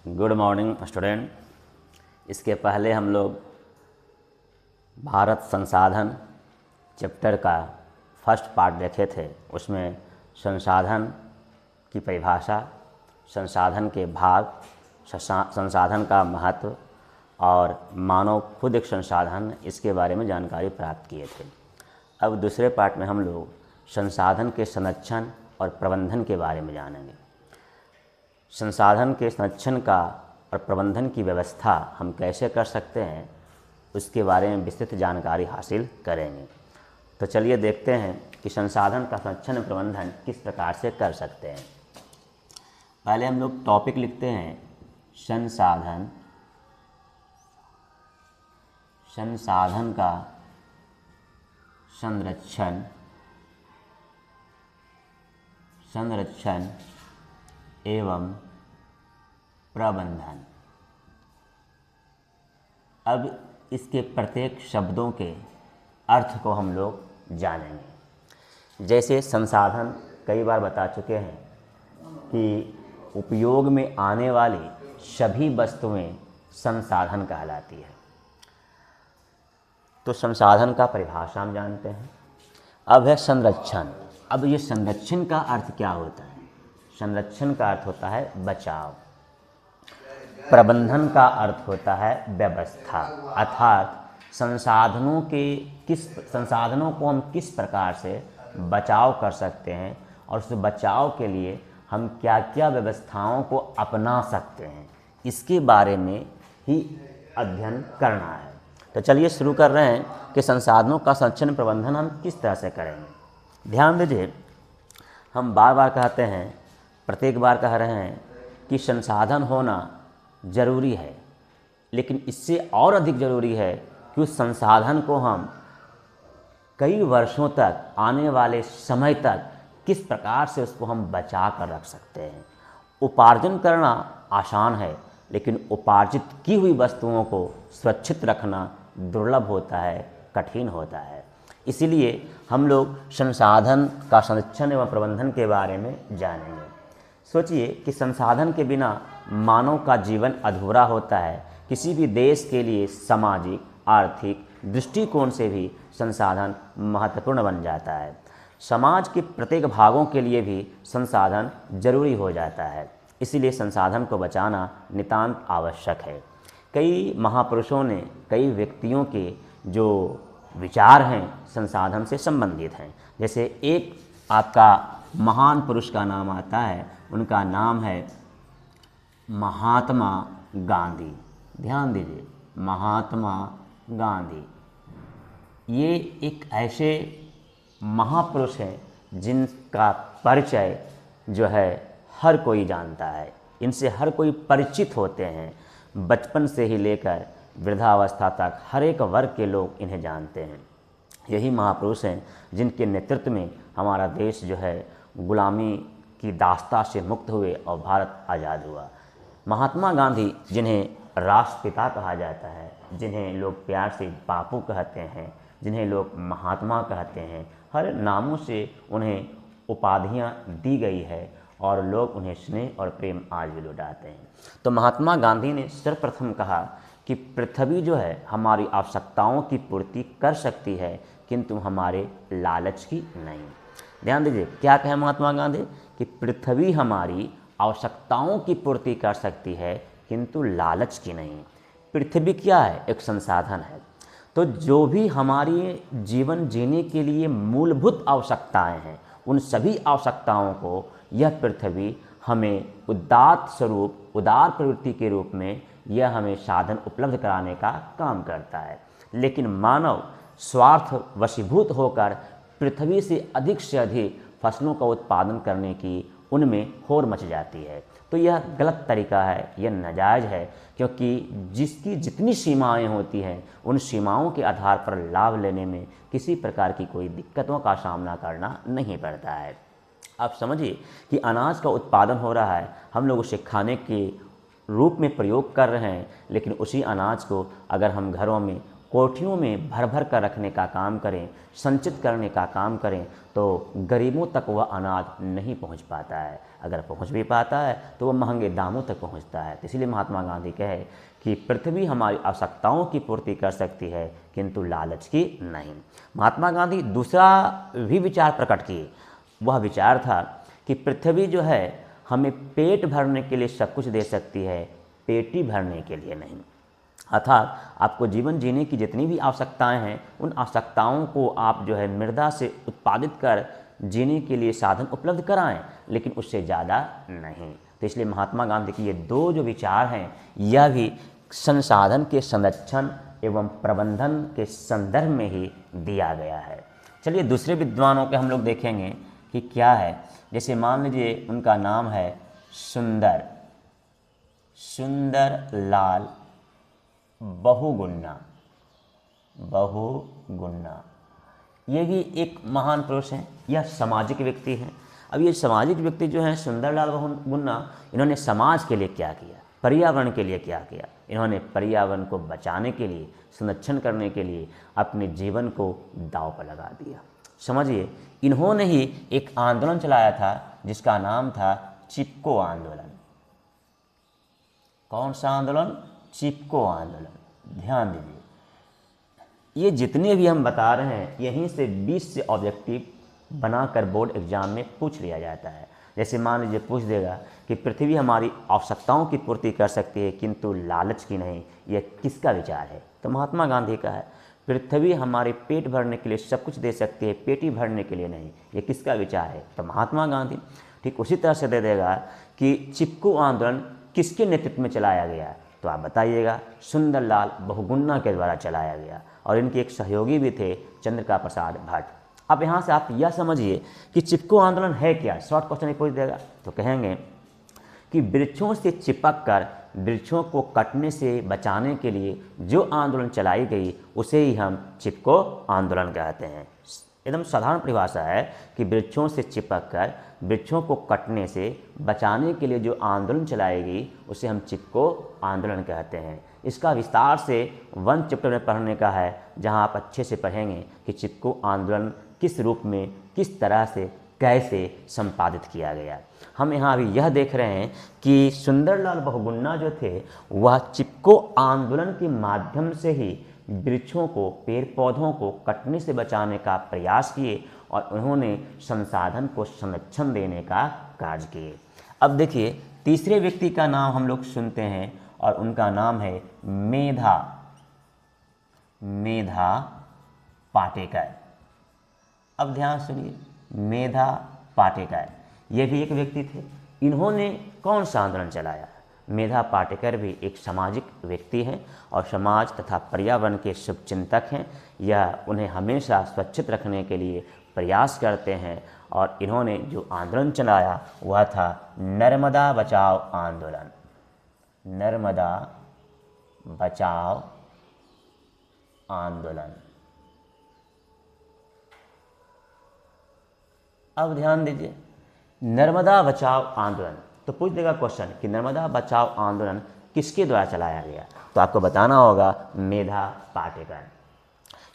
Good morning student. इसके पहले हम लोग भारत संसाधन चैप्टर का फर्स्ट पार्ट देखे थे। उसमें संसाधन की परिभाषा, संसाधन के भाग, संसाधन का महत्व और मानव खुद एक संसाधन, इसके बारे में जानकारी प्राप्त किए थे। अब दूसरे पार्ट में हम लोग संसाधन के संरक्षण और प्रबंधन के बारे में जानेंगे। संसाधन के संरक्षण का और प्रबंधन की व्यवस्था हम कैसे कर सकते हैं, उसके बारे में विस्तृत जानकारी हासिल करेंगे। तो चलिए देखते हैं कि संसाधन का संरक्षण और प्रबंधन किस प्रकार से कर सकते हैं। पहले हम लोग टॉपिक लिखते हैं संसाधन। संसाधन का संरक्षण एवं प्रबंधन। अब इसके प्रत्येक शब्दों के अर्थ को हम लोग जानेंगे। जैसे संसाधन कई बार बता चुके हैं कि उपयोग में आने वाली सभी वस्तुएं संसाधन कहलाती है। तो संसाधन का परिभाषा हम जानते हैं। अब है संरक्षण। अब ये संरक्षण का अर्थ क्या होता है? संरक्षण का अर्थ होता है बचाव। प्रबंधन का अर्थ होता है व्यवस्था, अर्थात संसाधनों को हम किस प्रकार से बचाव कर सकते हैं और उस बचाव के लिए हम क्या क्या व्यवस्थाओं को अपना सकते हैं, इसके बारे में ही अध्ययन करना है। तो चलिए शुरू कर रहे हैं कि संसाधनों का संरक्षण प्रबंधन हम किस तरह से करेंगे। ध्यान दीजिए, हम बार बार कहते हैं, प्रत्येक बार कह रहे हैं कि संसाधन होना ज़रूरी है, लेकिन इससे और अधिक ज़रूरी है कि उस संसाधन को हम कई वर्षों तक, आने वाले समय तक किस प्रकार से उसको हम बचा कर रख सकते हैं। उपार्जन करना आसान है, लेकिन उपार्जित की हुई वस्तुओं को सुरक्षित रखना दुर्लभ होता है, कठिन होता है। इसीलिए हम लोग संसाधन का संरक्षण एवं प्रबंधन के बारे में जानेंगे। सोचिए कि संसाधन के बिना मानव का जीवन अधूरा होता है। किसी भी देश के लिए सामाजिक, आर्थिक दृष्टिकोण से भी संसाधन महत्वपूर्ण बन जाता है। समाज के प्रत्येक भागों के लिए भी संसाधन जरूरी हो जाता है। इसीलिए संसाधन को बचाना नितांत आवश्यक है। कई महापुरुषों ने, कई व्यक्तियों के जो विचार हैं संसाधन से संबंधित हैं। जैसे एक आपका महान पुरुष का नाम आता है, उनका नाम है महात्मा गांधी। ध्यान दीजिए, महात्मा गांधी ये एक ऐसे महापुरुष हैं जिनका परिचय जो है हर कोई जानता है। इनसे हर कोई परिचित होते हैं। बचपन से ही लेकर वृद्धावस्था तक हर एक वर्ग के लोग इन्हें जानते हैं। यही महापुरुष हैं जिनके नेतृत्व में हमारा देश जो है गुलामी की दास्ता से मुक्त हुए और भारत आज़ाद हुआ। महात्मा गांधी, जिन्हें राष्ट्रपिता कहा जाता है, जिन्हें लोग प्यार से बापू कहते हैं, जिन्हें लोग महात्मा कहते हैं, हर नामों से उन्हें उपाधियां दी गई है और लोग उन्हें स्नेह और प्रेम आज भी लौटाते हैं। तो महात्मा गांधी ने सर्वप्रथम कहा कि पृथ्वी जो है हमारी आवश्यकताओं की पूर्ति कर सकती है, किंतु हमारे लालच की नहीं। ध्यान दीजिए, क्या कहे महात्मा गांधी कि पृथ्वी हमारी आवश्यकताओं की पूर्ति कर सकती है, किंतु लालच की नहीं। पृथ्वी क्या है? एक संसाधन है। तो जो भी हमारी जीवन जीने के लिए मूलभूत आवश्यकताएं हैं, उन सभी आवश्यकताओं को यह पृथ्वी हमें उदात्त स्वरूप, उदार प्रवृत्ति के रूप में यह हमें साधन उपलब्ध कराने का काम करता है। लेकिन मानव स्वार्थ वशीभूत होकर पृथ्वी से अधिक फसलों का उत्पादन करने की उनमें होड़ मच जाती है। तो यह गलत तरीका है, यह नाजायज़ है, क्योंकि जिसकी जितनी सीमाएं होती हैं, उन सीमाओं के आधार पर लाभ लेने में किसी प्रकार की कोई दिक्कतों का सामना करना नहीं पड़ता है। आप समझिए कि अनाज का उत्पादन हो रहा है, हम लोग उसे खाने के रूप में प्रयोग कर रहे हैं, लेकिन उसी अनाज को अगर हम घरों में कोठियों में भर भर कर रखने का काम करें, संचित करने का काम करें, तो गरीबों तक वह अनाज नहीं पहुंच पाता है। अगर पहुंच भी पाता है तो वह महंगे दामों तक पहुंचता है। तो इसलिए महात्मा गांधी कहे कि पृथ्वी हमारी आवश्यकताओं की पूर्ति कर सकती है किंतु लालच की नहीं। महात्मा गांधी दूसरा भी विचार प्रकट किए। वह विचार था कि पृथ्वी जो है हमें पेट भरने के लिए सब कुछ दे सकती है, पेटी भरने के लिए नहीं। अर्थात आपको जीवन जीने की जितनी भी आवश्यकताएं हैं, उन आवश्यकताओं को आप जो है मृदा से उत्पादित कर जीने के लिए साधन उपलब्ध कराएं, लेकिन उससे ज़्यादा नहीं। तो इसलिए महात्मा गांधी के ये दो जो विचार हैं, यह भी संसाधन के संरक्षण एवं प्रबंधन के संदर्भ में ही दिया गया है। चलिए दूसरे विद्वानों के हम लोग देखेंगे कि क्या है। जैसे मान लीजिए उनका नाम है सुंदर लाल बहुगुणा। ये भी एक महान पुरुष हैं, यह सामाजिक व्यक्ति हैं। अब ये सामाजिक व्यक्ति जो हैं सुंदरलाल बहुगुणा, इन्होंने समाज के लिए क्या किया, पर्यावरण के लिए क्या किया। इन्होंने पर्यावरण को बचाने के लिए, संरक्षण करने के लिए अपने जीवन को दांव पर लगा दिया। समझिए, इन्होंने ही एक आंदोलन चलाया था जिसका नाम था चिपको आंदोलन। कौन सा आंदोलन? चिपको आंदोलन। ध्यान दीजिए, ये जितने भी हम बता रहे हैं यहीं से 20 से ऑब्जेक्टिव बनाकर बोर्ड एग्जाम में पूछ लिया जाता है। जैसे मान लीजिए पूछ देगा कि पृथ्वी हमारी आवश्यकताओं की पूर्ति कर सकती है किंतु लालच की नहीं, यह किसका विचार है? तो महात्मा गांधी का है। पृथ्वी हमारे पेट भरने के लिए सब कुछ दे सकती है, पेटी भरने के लिए नहीं, ये किसका विचार है? तो महात्मा गांधी। ठीक उसी तरह से दे देगा कि चिपको आंदोलन किसके नेतृत्व में चलाया गया, तो आप बताइएगा सुंदरलाल बहुगुणा के द्वारा चलाया गया। और इनके एक सहयोगी भी थे चंद्रिका प्रसाद भट्ट। अब यहाँ से आप यह समझिए कि चिपको आंदोलन है क्या। शॉर्ट क्वेश्चन पूछ देगा तो कहेंगे कि वृक्षों से चिपक कर वृक्षों को कटने से बचाने के लिए जो आंदोलन चलाई गई उसे ही हम चिपको आंदोलन कहते हैं। एकदम साधारण परिभाषा है कि वृक्षों से चिपक कर वृक्षों को कटने से बचाने के लिए जो आंदोलन चलाई गई उसे हम चिपको आंदोलन कहते हैं। इसका विस्तार से 1 चैप्टर में पढ़ने का है, जहां आप अच्छे से पढ़ेंगे कि चिपको आंदोलन किस रूप में, किस तरह से, कैसे संपादित किया गया। हम यहाँ अभी यह देख रहे हैं कि सुंदरलाल बहुगुणा जो थे वह चिपको आंदोलन के माध्यम से ही वृक्षों को, पेड़ पौधों को कटने से बचाने का प्रयास किए और उन्होंने संसाधन को संरक्षण देने का कार्य किए। अब देखिए तीसरे व्यक्ति का नाम हम लोग सुनते हैं और उनका नाम है मेधा पाटेकर। अब ध्यान सुनिए, मेधा पाटेकर ये भी एक व्यक्ति थे। इन्होंने कौन सा आंदोलन चलाया? मेधा पाटेकर भी एक सामाजिक व्यक्ति हैं और समाज तथा पर्यावरण के शुभचिंतक हैं। यह उन्हें हमेशा स्वच्छित रखने के लिए प्रयास करते हैं और इन्होंने जो आंदोलन चलाया वह था नर्मदा बचाओ आंदोलन। नर्मदा बचाओ आंदोलन। अब ध्यान दीजिए, नर्मदा बचाओ आंदोलन, तो पूछ देगा क्वेश्चन कि नर्मदा बचाओ आंदोलन किसके द्वारा चलाया गया, तो आपको बताना होगा मेधा पाटेकर।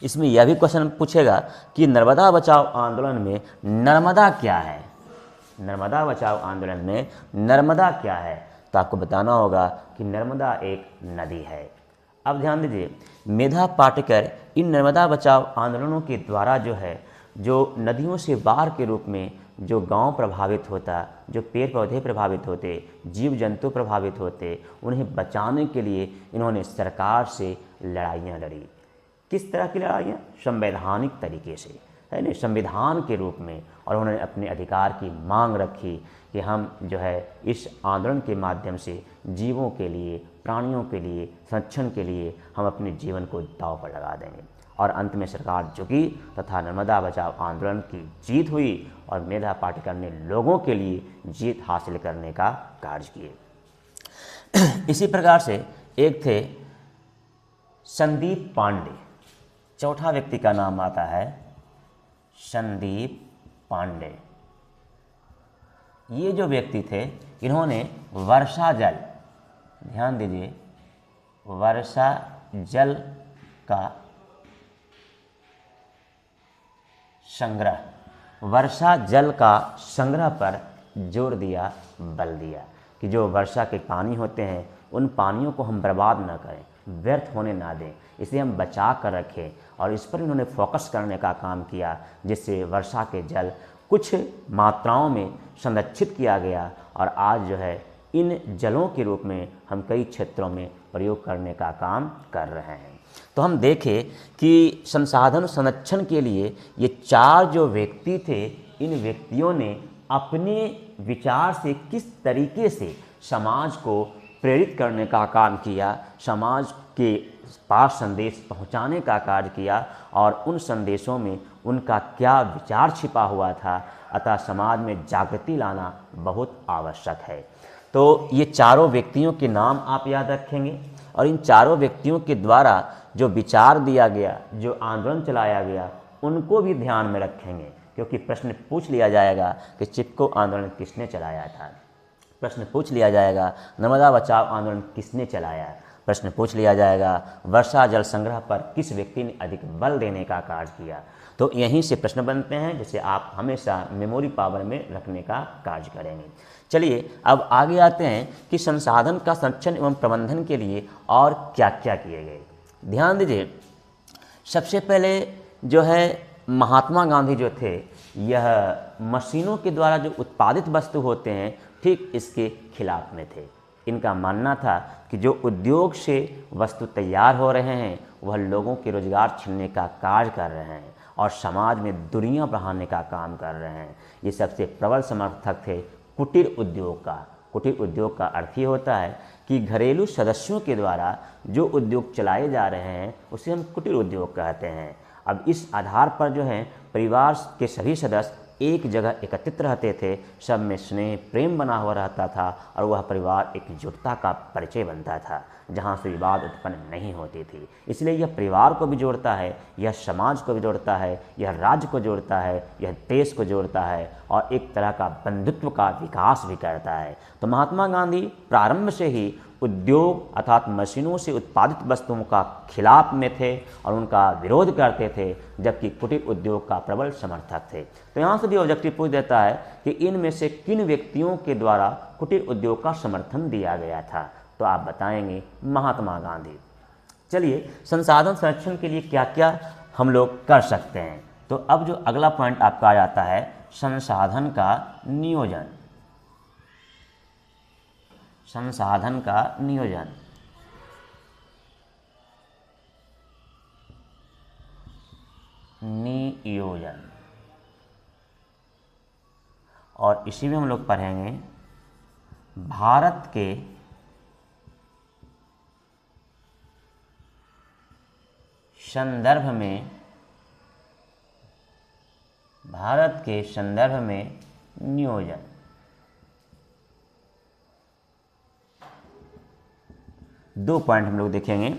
इसमें यह भी क्वेश्चन पूछेगा कि नर्मदा बचाओ आंदोलन में नर्मदा क्या है। नर्मदा बचाओ आंदोलन में नर्मदा क्या है, तो आपको बताना होगा कि नर्मदा एक नदी है। अब ध्यान दीजिए, मेधा पाटेकर इन नर्मदा बचाओ आंदोलनों के द्वारा जो है, जो नदियों से बाढ़ के रूप में जो गांव प्रभावित होता, जो पेड़ पौधे प्रभावित होते, जीव जंतु प्रभावित होते, उन्हें बचाने के लिए इन्होंने सरकार से लड़ाइयाँ लड़ी। किस तरह की लड़ाइयाँ? संवैधानिक तरीके से, है ना, संविधान के रूप में। और उन्होंने अपने अधिकार की मांग रखी कि हम जो है इस आंदोलन के माध्यम से जीवों के लिए, प्राणियों के लिए, संरक्षण के लिए हम अपने जीवन को दांव पर लगा देंगे। और अंत में सरकार झुकी तथा नर्मदा बचाओ आंदोलन की जीत हुई और मेधा पाटेकर ने लोगों के लिए जीत हासिल करने का कार्य किए। इसी प्रकार से एक थे संदीप पांडे। चौथा व्यक्ति का नाम आता है संदीप पांडे। ये जो व्यक्ति थे इन्होंने वर्षा जल, ध्यान दीजिए, वर्षा जल का संग्रह, वर्षा जल का संग्रह पर जोर दिया, बल दिया कि जो वर्षा के पानी होते हैं उन पानियों को हम बर्बाद ना करें, व्यर्थ होने ना दें, इसे हम बचा कर रखें। और इस पर इन्होंने फोकस करने का काम किया, जिससे वर्षा के जल कुछ मात्राओं में संरक्षित किया गया और आज जो है इन जलों के रूप में हम कई क्षेत्रों में प्रयोग करने का काम कर रहे हैं। तो हम देखें कि संसाधन संरक्षण के लिए ये 4 जो व्यक्ति थे, इन व्यक्तियों ने अपने विचार से किस तरीके से समाज को प्रेरित करने का काम किया, समाज के पास संदेश पहुंचाने का कार्य किया और उन संदेशों में उनका क्या विचार छिपा हुआ था। अतः समाज में जागृति लाना बहुत आवश्यक है। तो ये चारों व्यक्तियों के नाम आप याद रखेंगे और इन चारों व्यक्तियों के द्वारा जो विचार दिया गया, जो आंदोलन चलाया गया, उनको भी ध्यान में रखेंगे, क्योंकि प्रश्न पूछ लिया जाएगा कि चिपको आंदोलन किसने चलाया था। प्रश्न पूछ लिया जाएगा नर्मदा बचाओ आंदोलन किसने चलाया। प्रश्न पूछ लिया जाएगा वर्षा जल संग्रह पर किस व्यक्ति ने अधिक बल देने का कार्य किया। तो यहीं से प्रश्न बनते हैं जिसे आप हमेशा मेमोरी पावर में रखने का कार्य करेंगे। चलिए अब आगे आते हैं कि संसाधन का संरक्षण एवं प्रबंधन के लिए और क्या क्या किए गए। ध्यान दीजिए, सबसे पहले जो है महात्मा गांधी जो थे, यह मशीनों के द्वारा जो उत्पादित वस्तु होते हैं ठीक इसके खिलाफ में थे। इनका मानना था कि जो उद्योग से वस्तु तैयार हो रहे हैं वह लोगों के रोजगार छीनने का कार्य कर रहे हैं और समाज में दूरियां बढ़ाने का काम कर रहे हैं। ये सबसे प्रबल समर्थक थे कुटीर उद्योग का। कुटीर उद्योग का अर्थ ये होता है कि घरेलू सदस्यों के द्वारा जो उद्योग चलाए जा रहे हैं उसे हम कुटीर उद्योग कहते हैं। अब इस आधार पर जो है परिवार के सभी सदस्य एक जगह एकत्रित रहते थे, सब में स्नेह प्रेम बना हुआ रहता था और वह परिवार एकजुटता का परिचय बनता था, जहाँ से विवाद उत्पन्न नहीं होती थी। इसलिए यह परिवार को भी जोड़ता है, यह समाज को भी जोड़ता है, यह राज्य को जोड़ता है, यह देश को जोड़ता है और एक तरह का बंधुत्व का विकास भी करता है। तो महात्मा गांधी प्रारंभ से ही उद्योग अर्थात मशीनों से उत्पादित वस्तुओं का खिलाफ में थे और उनका विरोध करते थे, जबकि कुटीर उद्योग का प्रबल समर्थक थे। तो यहाँ से भी ऑब्जेक्टिव पूछ देता है कि इनमें से किन व्यक्तियों के द्वारा कुटीर उद्योग का समर्थन दिया गया था, तो आप बताएंगे महात्मा गांधी। चलिए संसाधन संरक्षण के लिए क्या क्या हम लोग कर सकते हैं। तो अब जो अगला पॉइंट आपका आ जाता है संसाधन का नियोजन। संसाधन का नियोजन। नियोजन और इसी में हम लोग पढ़ेंगे भारत के संदर्भ में, भारत के संदर्भ में नियोजन। दो पॉइंट हम लोग देखेंगे।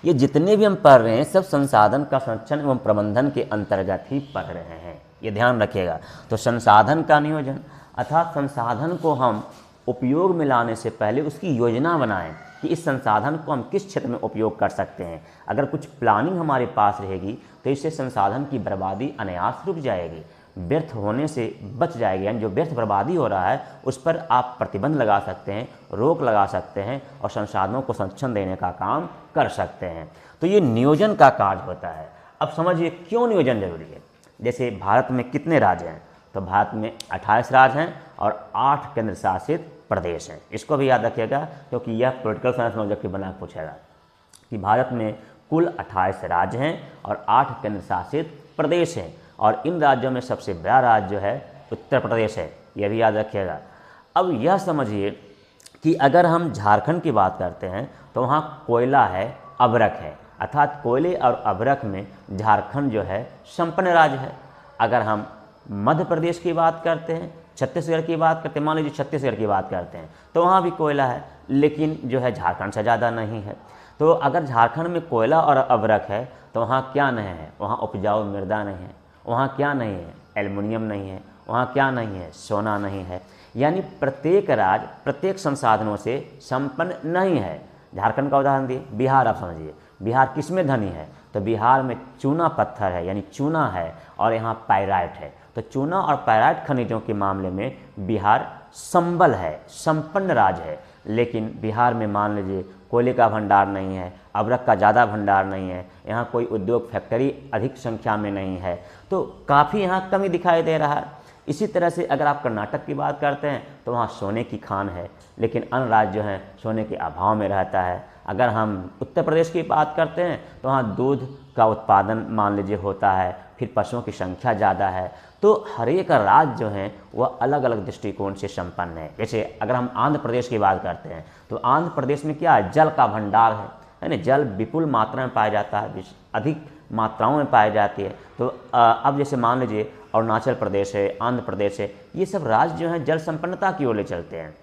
ये जितने भी हम पढ़ रहे हैं सब संसाधन का संरक्षण एवं प्रबंधन के अंतर्गत ही पढ़ रहे हैं, ये ध्यान रखिएगा। तो संसाधन का नियोजन अर्थात संसाधन को हम उपयोग में लाने से पहले उसकी योजना बनाएं कि इस संसाधन को हम किस क्षेत्र में उपयोग कर सकते हैं। अगर कुछ प्लानिंग हमारे पास रहेगी तो इससे संसाधन की बर्बादी अनायास रुक जाएगी, व्यर्थ होने से बच जाएगी। यानी जो व्यर्थ बर्बादी हो रहा है उस पर आप प्रतिबंध लगा सकते हैं, रोक लगा सकते हैं और संसाधनों को संरक्षण देने का काम कर सकते हैं। तो ये नियोजन का कार्य होता है। अब समझिए क्यों नियोजन जरूरी है। जैसे भारत में कितने राज्य हैं, तो भारत में 28 राज्य हैं और 8 केंद्र शासित प्रदेश हैं। इसको भी याद रखिएगा क्योंकि यह पॉलिटिकल साइंस में ऑब्जेक्टिव बना पूछेगा कि भारत में कुल 28 राज्य हैं और 8 केंद्र शासित प्रदेश हैं और इन राज्यों में सबसे बड़ा राज्य जो है उत्तर प्रदेश है, यह भी याद रखिएगा। अब यह समझिए कि अगर हम झारखंड की बात करते हैं तो वहाँ कोयला है, अभ्रक है, अर्थात कोयले और अभ्रक में झारखंड जो है संपन्न राज्य है। अगर हम मध्य प्रदेश की बात करते हैं, छत्तीसगढ़ की बात करते हैं, मान लीजिए छत्तीसगढ़ की बात करते हैं तो वहाँ भी कोयला है, लेकिन जो है झारखंड से ज़्यादा नहीं है। तो अगर झारखंड में कोयला और अभ्रक है तो वहाँ क्या नहीं है, वहाँ उपजाऊ मृदा नहीं है, वहाँ क्या नहीं है, एल्युमिनियम नहीं है, वहाँ क्या नहीं है, सोना नहीं है। यानी प्रत्येक राज्य प्रत्येक संसाधनों से संपन्न नहीं है। झारखंड का उदाहरण दिए, बिहार आप समझिए, बिहार किस में धनी है? तो बिहार में चूना पत्थर है, यानी चूना है, और यहाँ पाइराइट है। तो चूना और पाइराइट खनिजों के मामले में बिहार संबल है, संपन्न राज्य है। लेकिन बिहार में मान लीजिए कोयले का भंडार नहीं है, अबरक का ज़्यादा भंडार नहीं है, यहाँ कोई उद्योग फैक्ट्री अधिक संख्या में नहीं है, तो काफ़ी यहाँ कमी दिखाई दे रहा है। इसी तरह से अगर आप कर्नाटक की बात करते हैं तो वहाँ सोने की खान है, लेकिन अन्य राज्य जो हैं सोने के अभाव में रहता है। अगर हम उत्तर प्रदेश की बात करते हैं तो वहाँ दूध का उत्पादन मान लीजिए होता है, फिर पशुओं की संख्या ज़्यादा है। तो हर एक राज्य जो हैं वह अलग अलग दृष्टिकोण से संपन्न है। जैसे अगर हम आंध्र प्रदेश की बात करते हैं तो आंध्र प्रदेश में क्या है? जल का भंडार है ना, जल विपुल मात्रा में पाया जाता है, अधिक मात्राओं में पाई जाती है। तो अब जैसे मान लीजिए अरुणाचल प्रदेश है, आंध्र प्रदेश है, ये सब राज्य जो हैं जल संपन्नता की ओर ले चलते हैं,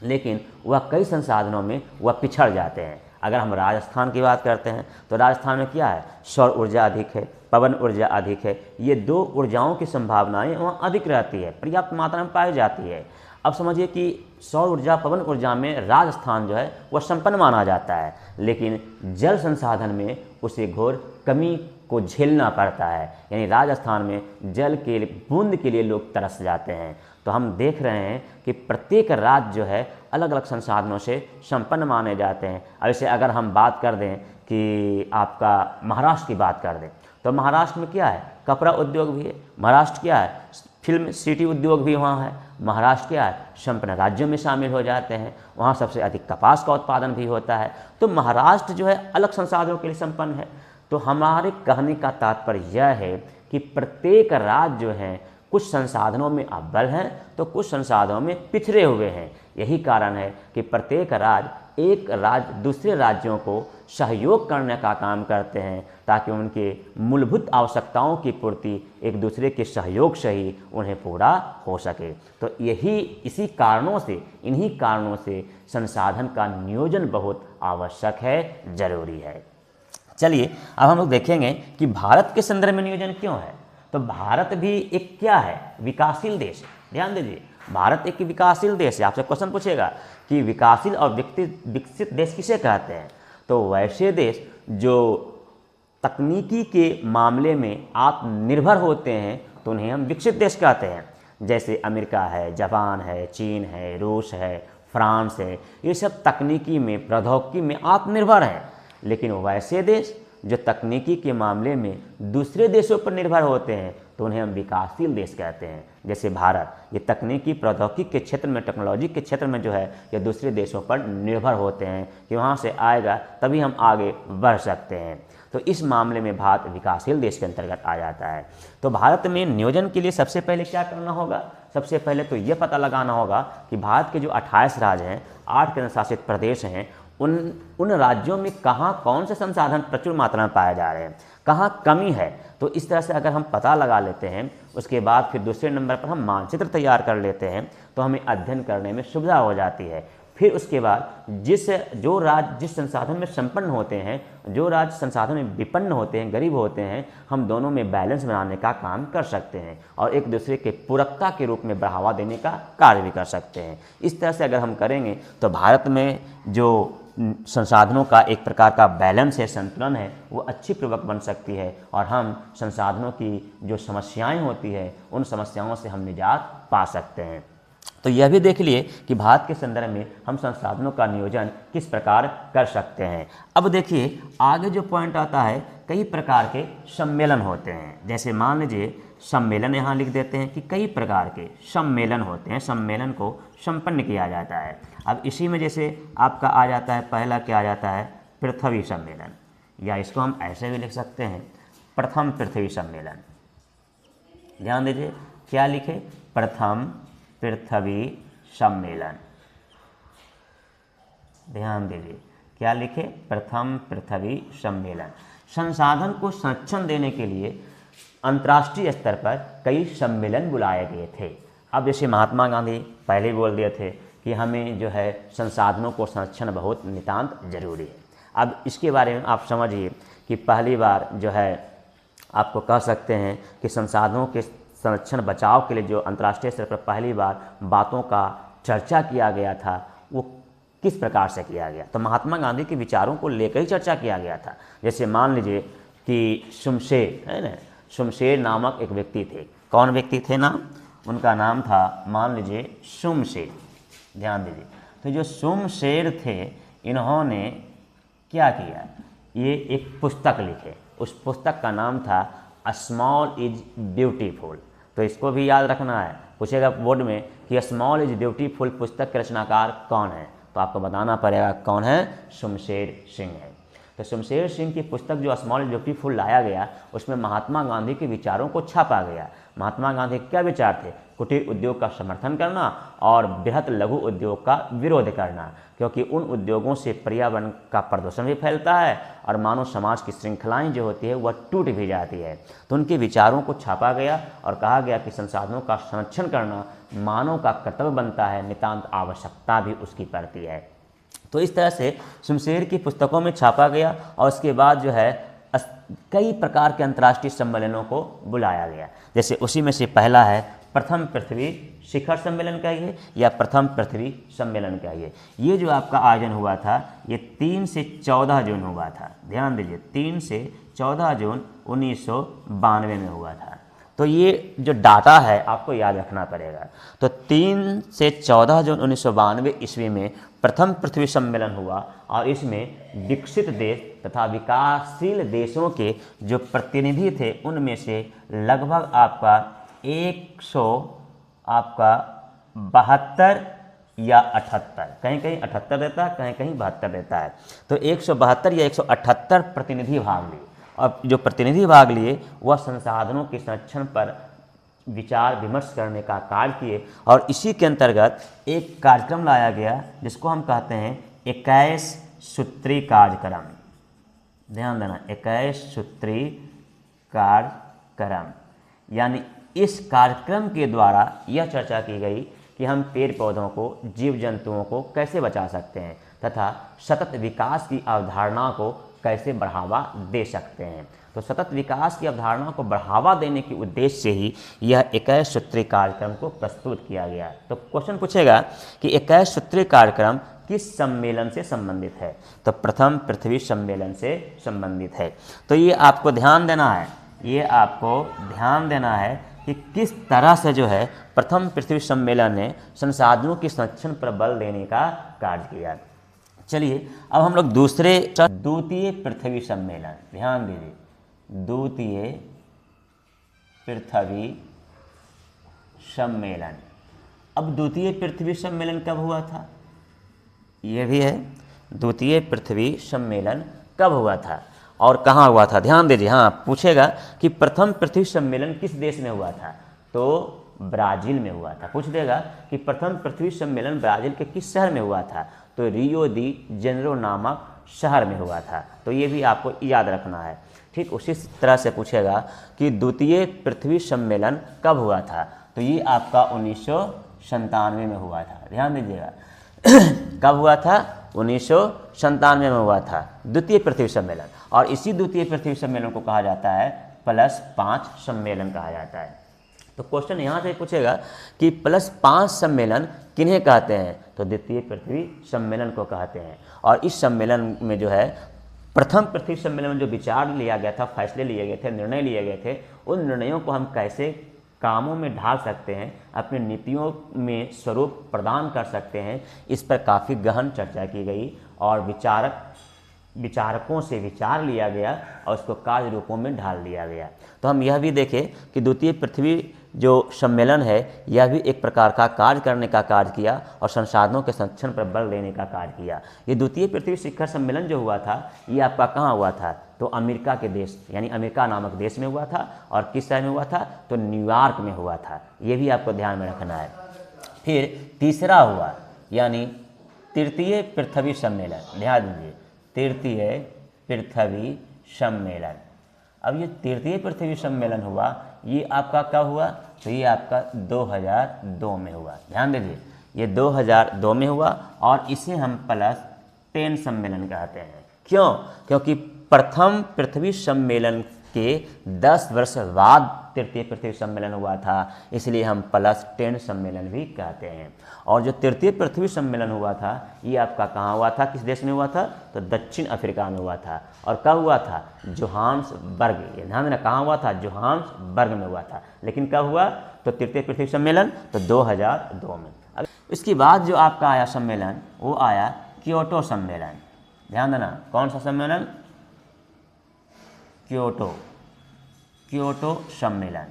लेकिन वह कई संसाधनों में वह पिछड़ जाते हैं। अगर हम राजस्थान की बात करते हैं तो राजस्थान में क्या है? सौर ऊर्जा अधिक है, पवन ऊर्जा अधिक है, ये दो ऊर्जाओं की संभावनाएं वहाँ अधिक रहती है, पर्याप्त मात्रा में पाई जाती है। अब समझिए कि सौर ऊर्जा, पवन ऊर्जा में राजस्थान जो है वह संपन्न माना जाता है, लेकिन जल संसाधन में उसे घोर कमी को झेलना पड़ता है। यानी राजस्थान में जल के बूंद के लिए लोग तरस जाते हैं। तो हम देख रहे हैं कि प्रत्येक राज्य जो है अलग अलग संसाधनों से संपन्न माने जाते हैं। अब जैसे अगर हम बात कर दें कि आपका महाराष्ट्र की बात कर दें तो महाराष्ट्र में क्या है? कपड़ा उद्योग भी है। महाराष्ट्र क्या है? फिल्म सिटी उद्योग भी वहाँ है। महाराष्ट्र क्या है? संपन्न राज्यों में शामिल हो जाते हैं, वहाँ सबसे अधिक कपास का उत्पादन भी होता है। तो महाराष्ट्र जो है अलग संसाधनों के लिए संपन्न है। तो हमारे कहने का तात्पर्य यह है कि प्रत्येक राज्य जो है कुछ संसाधनों में अव्वल हैं तो कुछ संसाधनों में पिछड़े हुए हैं। यही कारण है कि प्रत्येक राज्य एक राज्य दूसरे राज्यों को सहयोग करने का काम करते हैं ताकि उनके मूलभूत आवश्यकताओं की पूर्ति एक दूसरे के सहयोग से ही उन्हें पूरा हो सके। तो इसी कारणों से, इन्हीं कारणों से संसाधन का नियोजन बहुत आवश्यक है, जरूरी है। चलिए अब हम लोग देखेंगे कि भारत के संदर्भ में नियोजन क्यों है। तो भारत भी एक क्या है? विकासशील देश है। ध्यान दीजिए, भारत एक विकासशील देश है। आपसे क्वेश्चन पूछेगा कि विकासशील और विकसित देश किसे कहते हैं? तो वैसे देश जो तकनीकी के मामले में आत्मनिर्भर होते हैं तो उन्हें हम विकसित देश कहते हैं। जैसे अमेरिका है, जापान है, चीन है, रूस है, फ्रांस है, ये सब तकनीकी में, प्रौद्योगिकी में आत्मनिर्भर हैं। लेकिन वैसे देश जो तकनीकी के मामले में दूसरे देशों पर निर्भर होते हैं तो उन्हें हम विकासशील देश कहते हैं। जैसे भारत, ये तकनीकी प्रौद्योगिकी के क्षेत्र में, टेक्नोलॉजी के क्षेत्र में जो है ये दूसरे देशों पर निर्भर होते हैं कि वहाँ से आएगा तभी हम आगे बढ़ सकते हैं। तो इस मामले में भारत विकासशील देश के अंतर्गत आ जाता है। तो भारत में नियोजन के लिए सबसे पहले क्या करना होगा? सबसे पहले तो ये पता लगाना होगा कि भारत के जो 28 राज्य हैं, 8 केंद्र शासित प्रदेश हैं, उन राज्यों में कहाँ कौन से संसाधन प्रचुर मात्रा में पाए जा रहे हैं, कहाँ कमी है। तो इस तरह से अगर हम पता लगा लेते हैं, उसके बाद फिर दूसरे नंबर पर हम मानचित्र तैयार कर लेते हैं तो हमें अध्ययन करने में सुविधा हो जाती है। फिर उसके बाद जो राज्य जिस संसाधन में संपन्न होते हैं, जो राज्य संसाधन में विपन्न होते हैं, गरीब होते हैं, हम दोनों में बैलेंस बनाने का काम कर सकते हैं और एक दूसरे के पूरकता के रूप में बढ़ावा देने का कार्य भी कर सकते हैं। इस तरह से अगर हम करेंगे तो भारत में जो संसाधनों का एक प्रकार का बैलेंस है, संतुलन है, वो अच्छी पूर्वक बन सकती है और हम संसाधनों की जो समस्याएं होती है उन समस्याओं से हम निजात पा सकते हैं। तो यह भी देख लिए कि भारत के संदर्भ में हम संसाधनों का नियोजन किस प्रकार कर सकते हैं। अब देखिए आगे जो पॉइंट आता है, कई प्रकार के सम्मेलन होते हैं। जैसे मान लीजिए सम्मेलन यहाँ लिख देते हैं कि कई प्रकार के सम्मेलन होते हैं, सम्मेलन को संपन्न किया जाता है। अब इसी में जैसे आपका आ जाता है, पहला क्या आ जाता है? पृथ्वी सम्मेलन, या इसको हम ऐसे भी लिख सकते हैं प्रथम पृथ्वी सम्मेलन। ध्यान दीजिए क्या लिखे? प्रथम पृथ्वी सम्मेलन। ध्यान दीजिए क्या लिखे? प्रथम पृथ्वी सम्मेलन। संसाधन को संरक्षण देने के लिए अंतर्राष्ट्रीय स्तर पर कई सम्मेलन बुलाए गए थे। अब जैसे महात्मा गांधी पहले ही बोल दिए थे कि हमें जो है संसाधनों को संरक्षण बहुत नितांत जरूरी है। अब इसके बारे में आप समझिए कि पहली बार जो है आपको कह सकते हैं कि संसाधनों के संरक्षण बचाव के लिए जो अंतर्राष्ट्रीय स्तर पर पहली बार बातों का चर्चा किया गया था वो किस प्रकार से किया गया? तो महात्मा गांधी के विचारों को लेकर ही चर्चा किया गया था। जैसे मान लीजिए कि शमशेर है ना, शमशेर नामक एक व्यक्ति थे। कौन व्यक्ति थे ना? उनका नाम था, मान लीजिए, शमशेर। ध्यान दीजिए, तो जो शमशेर थे, इन्होंने क्या किया? ये एक पुस्तक लिखे। उस पुस्तक का नाम था अ स्मॉल इज ब्यूटीफुल। तो इसको भी याद रखना है, पूछेगा बोर्ड में कि स्मॉल इज ब्यूटीफुल पुस्तक के रचनाकार कौन है, तो आपको बताना पड़ेगा कौन है? शमशेर सिंह है। तो शमशेर सिंह की पुस्तक जो स्मॉल इज ब्यूटीफुल लाया गया, उसमें महात्मा गांधी के विचारों को छापा गया। महात्मा गांधी के क्या विचार थे? कुटीर उद्योग का समर्थन करना और बृहत लघु उद्योग का विरोध करना, क्योंकि उन उद्योगों से पर्यावरण का प्रदूषण भी फैलता है और मानव समाज की श्रृंखलाएं जो होती है वह टूट भी जाती है। तो उनके विचारों को छापा गया और कहा गया कि संसाधनों का संरक्षण करना मानव का कर्तव्य बनता है, नितांत आवश्यकता भी उसकी पड़ती है। तो इस तरह से शमशेर की पुस्तकों में छापा गया और उसके बाद जो है कई प्रकार के अंतर्राष्ट्रीय सम्मेलनों को बुलाया गया। जैसे उसी में से पहला है प्रथम पृथ्वी शिखर सम्मेलन कहिए या प्रथम पृथ्वी सम्मेलन कहिए। ये जो आपका आयोजन हुआ था, ये 3 से 14 जून हुआ था। ध्यान दीजिए, 3 से 14 जून 1992 में हुआ था। तो ये जो डाटा है आपको याद रखना पड़ेगा। तो 3 से 14 जून 1992 ईस्वी में प्रथम पृथ्वी सम्मेलन हुआ और इसमें विकसित देश तथा विकासशील देशों के जो प्रतिनिधि थे, उनमें से लगभग आपका 172 या 78, कहीं कहीं 78 रहता है, कहीं कहीं 72 रहता है। तो 172 या 178 प्रतिनिधि भाग लिए और जो प्रतिनिधि भाग लिए वह संसाधनों के संरक्षण पर विचार विमर्श करने का कार्य किए। और इसी के अंतर्गत एक कार्यक्रम लाया गया जिसको हम कहते हैं 21 सूत्री कार्यक्रम। ध्यान देना, 21 सूत्री कार्यक्रम। यानी इस कार्यक्रम के द्वारा यह चर्चा की गई कि हम पेड़ पौधों को, जीव जंतुओं को कैसे बचा सकते हैं तथा सतत विकास की अवधारणा को कैसे बढ़ावा दे सकते हैं। तो सतत विकास की अवधारणा को बढ़ावा देने के उद्देश्य से ही यह 21 सूत्री कार्यक्रम को प्रस्तुत किया गया। तो क्वेश्चन पूछेगा कि 21 सूत्री कार्यक्रम किस सम्मेलन से संबंधित है? तो प्रथम पृथ्वी सम्मेलन से संबंधित है। तो ये आपको ध्यान देना है, ये आपको ध्यान देना है कि किस तरह से जो है प्रथम पृथ्वी सम्मेलन ने संसाधनों के संरक्षण पर बल देने का कार्य किया। चलिए अब हम लोग द्वितीय पृथ्वी सम्मेलन, ध्यान दीजिए, द्वितीय पृथ्वी सम्मेलन। अब द्वितीय पृथ्वी सम्मेलन कब हुआ था? ये भी है, द्वितीय पृथ्वी सम्मेलन कब हुआ था और कहाँ हुआ था? ध्यान दीजिए, हाँ पूछेगा कि प्रथम पृथ्वी सम्मेलन किस देश में हुआ था? तो ब्राज़ील में हुआ था। पूछ देगा कि प्रथम पृथ्वी सम्मेलन ब्राज़ील के किस शहर में हुआ था? तो रियो दी जेनेरो नामक शहर में हुआ था। तो ये भी आपको याद रखना है। ठीक उसी तरह से पूछेगा कि द्वितीय पृथ्वी सम्मेलन कब हुआ था? तो ये आपका 1997 में हुआ था। ध्यान दीजिएगा कब हुआ था? 1997 में हुआ था द्वितीय पृथ्वी सम्मेलन। और इसी द्वितीय पृथ्वी सम्मेलन को कहा जाता है +5 सम्मेलन कहा जाता है। तो क्वेश्चन यहाँ से पूछेगा कि +5 सम्मेलन किन्हें कहते हैं? तो द्वितीय पृथ्वी सम्मेलन को कहते हैं। और इस सम्मेलन में जो है प्रथम पृथ्वी सम्मेलन में जो विचार लिया गया था, फैसले लिए गए थे, निर्णय लिए गए थे, उन निर्णयों को हम कैसे कामों में ढाल सकते हैं, अपनी नीतियों में स्वरूप प्रदान कर सकते हैं, इस पर काफ़ी गहन चर्चा की गई और विचारकों से विचार लिया गया और उसको कार्य रूपों में ढाल दिया गया। तो हम यह भी देखें कि द्वितीय पृथ्वी जो सम्मेलन है यह भी एक प्रकार का कार्य करने का कार्य किया और संसाधनों के संरक्षण पर बल देने का कार्य किया। ये द्वितीय पृथ्वी शिखर सम्मेलन जो हुआ था ये आपका कहाँ हुआ था? तो अमेरिका के देश यानी अमेरिका नामक देश में हुआ था। और किस शहर में हुआ था? तो न्यूयॉर्क में हुआ था। ये भी आपको ध्यान में रखना है। फिर तीसरा हुआ यानी तृतीय पृथ्वी सम्मेलन। ध्यान दीजिए, तृतीय पृथ्वी सम्मेलन। अब ये तृतीय पृथ्वी सम्मेलन हुआ, ये आपका कब हुआ? तो ये आपका 2002 में हुआ। ध्यान दीजिए, ये 2002 में हुआ और इसे हम +10 सम्मेलन कहते हैं। क्यों? क्योंकि प्रथम पृथ्वी सम्मेलन के 10 वर्ष बाद तृतीय पृथ्वी सम्मेलन हुआ था, इसलिए हम +10 सम्मेलन भी कहते हैं। और जो तृतीय पृथ्वी सम्मेलन हुआ था ये आपका कहाँ हुआ था, किस देश में हुआ था, तो दक्षिण अफ्रीका में हुआ था। और कब हुआ था, जोहान्सबर्ग, ये ध्यान देना कहाँ हुआ था, जोहान्सबर्ग में हुआ था। लेकिन कब हुआ, तो तृतीय पृथ्वी सम्मेलन तो 2002 में। इसके बाद जो आपका आया सम्मेलन वो आया क्योटो सम्मेलन। ध्यान देना कौन सा सम्मेलन, क्योटो सम्मेलन।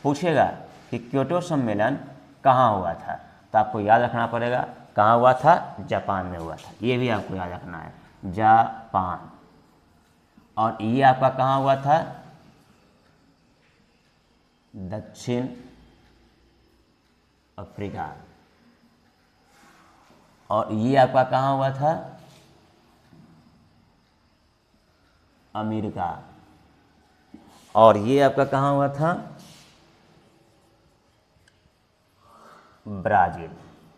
पूछेगा कि क्योटो सम्मेलन कहाँ हुआ था, तो आपको याद रखना पड़ेगा कहाँ हुआ था, जापान में हुआ था। ये भी आपको याद रखना है, जापान। और ये आपका कहाँ हुआ था, दक्षिण अफ्रीका। और ये आपका कहाँ हुआ था, अमेरिका। और ये आपका कहाँ हुआ था, ब्राज़ील।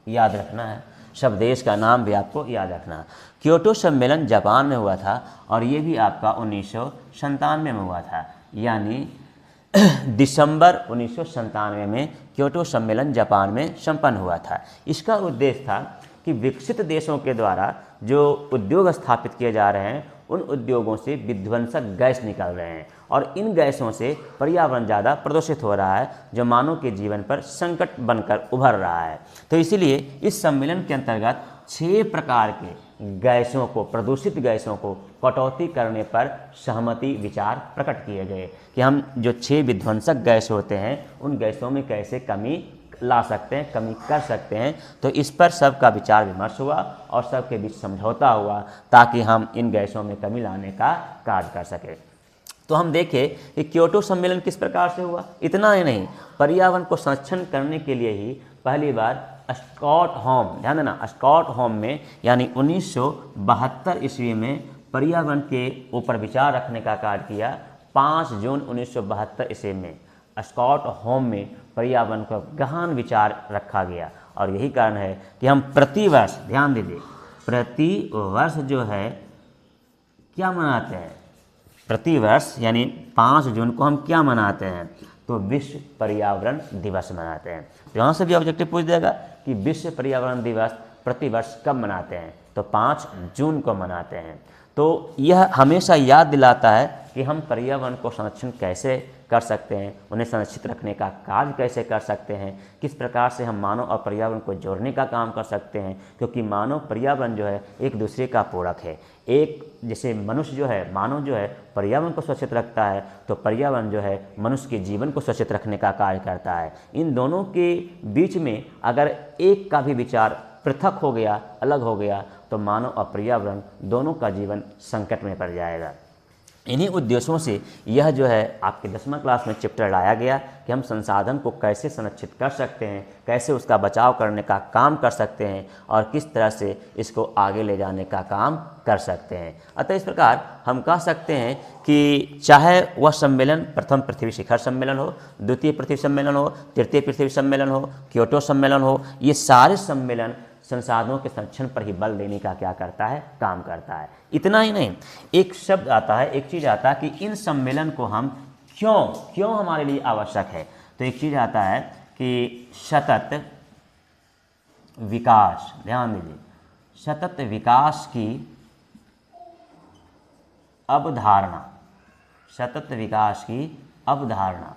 याद रखना है, सब देश का नाम भी आपको याद रखना है। क्योटो सम्मेलन जापान में हुआ था और ये भी आपका 1997 में हुआ था, यानी दिसंबर 1997 में क्योटो सम्मेलन जापान में संपन्न हुआ था। इसका उद्देश्य था कि विकसित देशों के द्वारा जो उद्योग स्थापित किए जा रहे हैं उन उद्योगों से विध्वंसक गैस निकल रहे हैं और इन गैसों से पर्यावरण ज़्यादा प्रदूषित हो रहा है, जो मानव के जीवन पर संकट बनकर उभर रहा है। तो इसीलिए इस सम्मेलन के अंतर्गत 6 प्रकार के गैसों को, प्रदूषित गैसों को कटौती करने पर सहमति विचार प्रकट किए गए कि हम जो 6 विध्वंसक गैस होते हैं उन गैसों में कैसे कमी ला सकते हैं, कमी कर सकते हैं। तो इस पर सबका विचार विमर्श हुआ और सबके बीच समझौता हुआ ताकि हम इन गैसों में कमी लाने का कार्य कर सकें। तो हम देखें कि क्योटो सम्मेलन किस प्रकार से हुआ। इतना ही नहीं, पर्यावरण को संरक्षण करने के लिए ही पहली बार स्टॉकहोम, ध्यान देना स्टॉकहोम में यानी 1972 ईस्वी में पर्यावरण के ऊपर विचार रखने का कार्य किया। 5 जून 1972 ईस्वी में स्टॉकहोम में पर्यावरण का गहन विचार रखा गया। और यही कारण है कि हम प्रतिवर्ष, ध्यान दीजिए, प्रतिवर्ष जो है क्या मनाते हैं, प्रतिवर्ष यानी 5 जून को हम क्या मनाते हैं, तो विश्व पर्यावरण दिवस मनाते हैं। तो यहाँ से भी ऑब्जेक्टिव पूछ देगा कि विश्व पर्यावरण दिवस प्रतिवर्ष कब मनाते हैं, तो 5 जून को मनाते हैं। तो यह हमेशा याद दिलाता है कि हम पर्यावरण को संरक्षण कैसे कर सकते हैं, उन्हें संरक्षित रखने का कार्य कैसे कर सकते हैं, किस प्रकार से हम मानव और पर्यावरण को जोड़ने का काम कर सकते हैं। क्योंकि मानव पर्यावरण जो है एक दूसरे का पूरक है। एक जैसे मनुष्य जो है, मानव जो है पर्यावरण को सुरक्षित रखता है, तो पर्यावरण जो है मनुष्य के जीवन को सुरक्षित रखने का कार्य करता है। इन दोनों के बीच में अगर एक का भी विचार पृथक हो गया, अलग हो गया, तो मानव और पर्यावरण दोनों का जीवन संकट में पड़ जाएगा। इन्हीं उद्देश्यों से यह जो है आपके 10वीं क्लास में चैप्टर लाया गया कि हम संसाधन को कैसे संरक्षित कर सकते हैं, कैसे उसका बचाव करने का काम कर सकते हैं और किस तरह से इसको आगे ले जाने का काम कर सकते हैं। अतः इस प्रकार हम कह सकते हैं कि चाहे वह सम्मेलन प्रथम पृथ्वी शिखर सम्मेलन हो, द्वितीय पृथ्वी सम्मेलन हो, तृतीय पृथ्वी सम्मेलन हो, क्योटो सम्मेलन हो, ये सारे सम्मेलन संसाधनों के संरक्षण पर ही बल देने का क्या करता है, काम करता है। इतना ही नहीं, एक शब्द आता है, एक चीज़ आता है कि इन सम्मेलन को हम क्यों हमारे लिए आवश्यक है। तो एक चीज़ आता है कि सतत विकास, ध्यान दीजिए, सतत विकास की अवधारणा, सतत विकास की अवधारणा।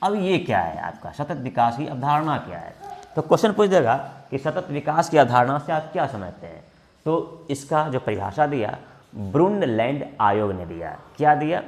अब ये क्या है आपका, सतत विकास की अवधारणा क्या है। तो क्वेश्चन पूछ देगा कि सतत विकास की अवधारणा से आप क्या समझते हैं। तो इसका जो परिभाषा दिया ब्रुंडलैंड आयोग ने दिया, क्या दिया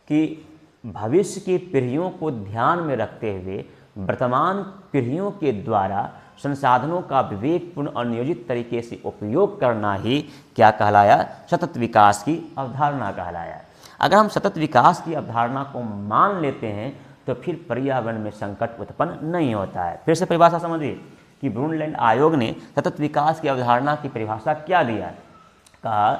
कि भविष्य की पीढ़ियों को ध्यान में रखते हुए वर्तमान पीढ़ियों के द्वारा संसाधनों का विवेकपूर्ण और नियोजित तरीके से उपयोग करना ही क्या कहलाया, सतत विकास की अवधारणा कहलाया। अगर हम सतत विकास की अवधारणा को मान लेते हैं तो फिर पर्यावरण में संकट उत्पन्न नहीं होता है। फिर से परिभाषा समझिए कि ब्रुंडलैंड आयोग ने सतत विकास की अवधारणा की परिभाषा क्या दिया, कहा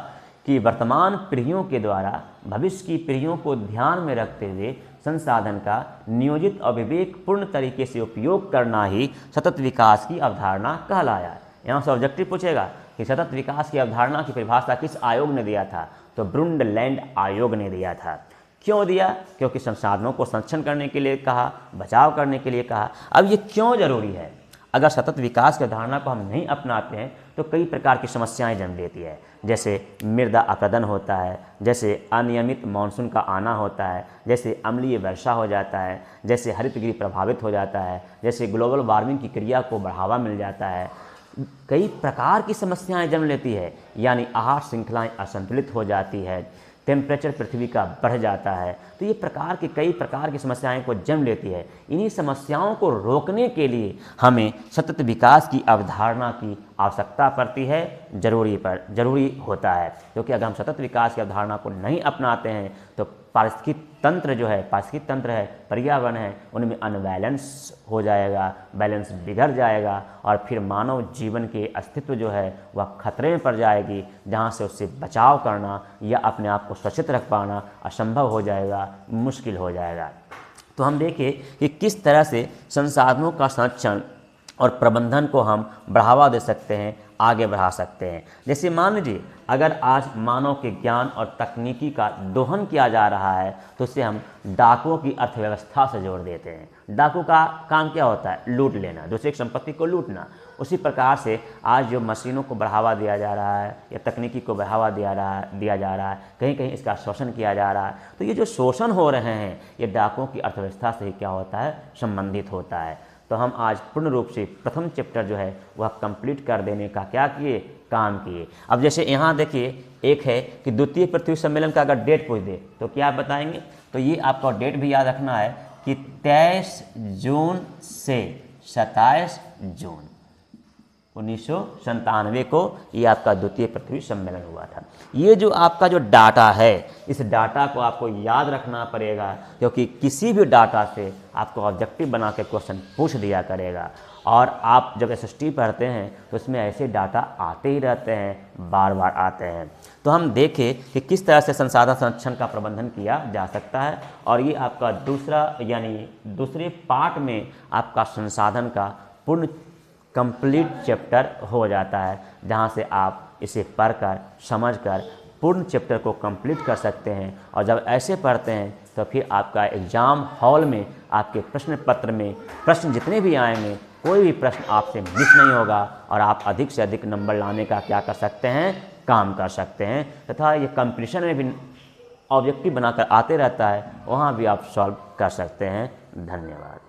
कि वर्तमान पीढ़ियों के द्वारा भविष्य की पीढ़ियों को ध्यान में रखते हुए संसाधन का नियोजित और विवेकपूर्ण तरीके से उपयोग करना ही सतत विकास की अवधारणा कहलाया। यहाँ से ऑब्जेक्टिव पूछेगा कि सतत विकास की अवधारणा की परिभाषा किस आयोग ने दिया था, तो ब्रुंडलैंड आयोग ने दिया था। क्यों दिया? क्योंकि संसाधनों को संरक्षण करने के लिए कहा, बचाव करने के लिए कहा। अब ये क्यों ज़रूरी है? अगर सतत विकास की अवधारणा को हम नहीं अपनाते हैं तो कई प्रकार की समस्याएं जन्म लेती है, जैसे मृदा अपरदन होता है, जैसे अनियमित मानसून का आना होता है, जैसे अम्लीय वर्षा हो जाता है, जैसे हरितगृह प्रभावित हो जाता है, जैसे ग्लोबल वार्मिंग की क्रिया को बढ़ावा मिल जाता है। कई प्रकार की समस्याएं जन्म लेती है, यानी आहार श्रृंखलाएं असंतुलित हो जाती है, टेम्परेचर पृथ्वी का बढ़ जाता है। तो ये कई प्रकार की समस्याएं को जन्म लेती है। इन्हीं समस्याओं को रोकने के लिए हमें सतत विकास की अवधारणा की आवश्यकता पड़ती है, जरूरी होता है। क्योंकि अगर हम सतत विकास की अवधारणा को नहीं अपनाते हैं तो पारिस्थितिक तंत्र है, पर्यावरण है, उनमें अनबैलेंस हो जाएगा, बैलेंस बिगड़ जाएगा और फिर मानव जीवन के अस्तित्व जो है वह खतरे में पड़ जाएगी, जहाँ से उससे बचाव करना या अपने आप को सुरक्षित रख पाना असंभव हो जाएगा, मुश्किल हो जाएगा। तो हम देखें कि किस तरह से संसाधनों का संरक्षण और प्रबंधन को हम बढ़ावा दे सकते हैं, आगे बढ़ा सकते हैं। जैसे मान लीजिए अगर आज मानव के ज्ञान और तकनीकी का दोहन किया जा रहा है तो उसे हम डाकुओं की अर्थव्यवस्था से जोड़ देते हैं। डाकू का काम क्या होता है? लूट लेना, दूसरे की संपत्ति को लूटना। उसी प्रकार से आज जो मशीनों को बढ़ावा दिया जा रहा है या तकनीकी को बढ़ावा दिया जा रहा है, कहीं कहीं इसका शोषण किया जा रहा है। तो ये जो शोषण हो रहे हैं ये डाकुओं की अर्थव्यवस्था से ही क्या होता है? संबंधित होता है। तो हम आज पूर्ण रूप से प्रथम चैप्टर जो है वह कंप्लीट कर देने का क्या किए? काम किए। अब जैसे यहाँ देखिए एक है कि द्वितीय पृथ्वी सम्मेलन का अगर डेट पूछ दे तो क्या आप बताएंगे? तो ये आपका डेट भी याद रखना है कि 23 जून से 27 जून 1997 को ये आपका द्वितीय पृथ्वी सम्मेलन हुआ था। ये जो आपका जो डाटा है इस डाटा को आपको याद रखना पड़ेगा, क्योंकि किसी भी डाटा से आपको ऑब्जेक्टिव बना के क्वेश्चन पूछ दिया करेगा। और आप जब एसएसटी पढ़ते हैं तो उसमें ऐसे डाटा आते ही रहते हैं, बार बार आते हैं। तो हम देखें कि किस तरह से संसाधन संरक्षण का प्रबंधन किया जा सकता है। और ये आपका दूसरे पार्ट में आपका संसाधन का पूर्ण कंप्लीट चैप्टर हो जाता है, जहाँ से आप इसे पढ़कर समझकर पूर्ण चैप्टर को कंप्लीट कर सकते हैं। और जब ऐसे पढ़ते हैं तो फिर आपका एग्ज़ाम हॉल में आपके प्रश्न पत्र में प्रश्न जितने भी आएंगे कोई भी प्रश्न आपसे मिस नहीं होगा और आप अधिक से अधिक नंबर लाने का क्या कर सकते हैं? काम कर सकते हैं। तथा ये कंपटीशन में भी ऑब्जेक्टिव बनाकर आते रहता है, वहाँ भी आप सॉल्व कर सकते हैं। धन्यवाद।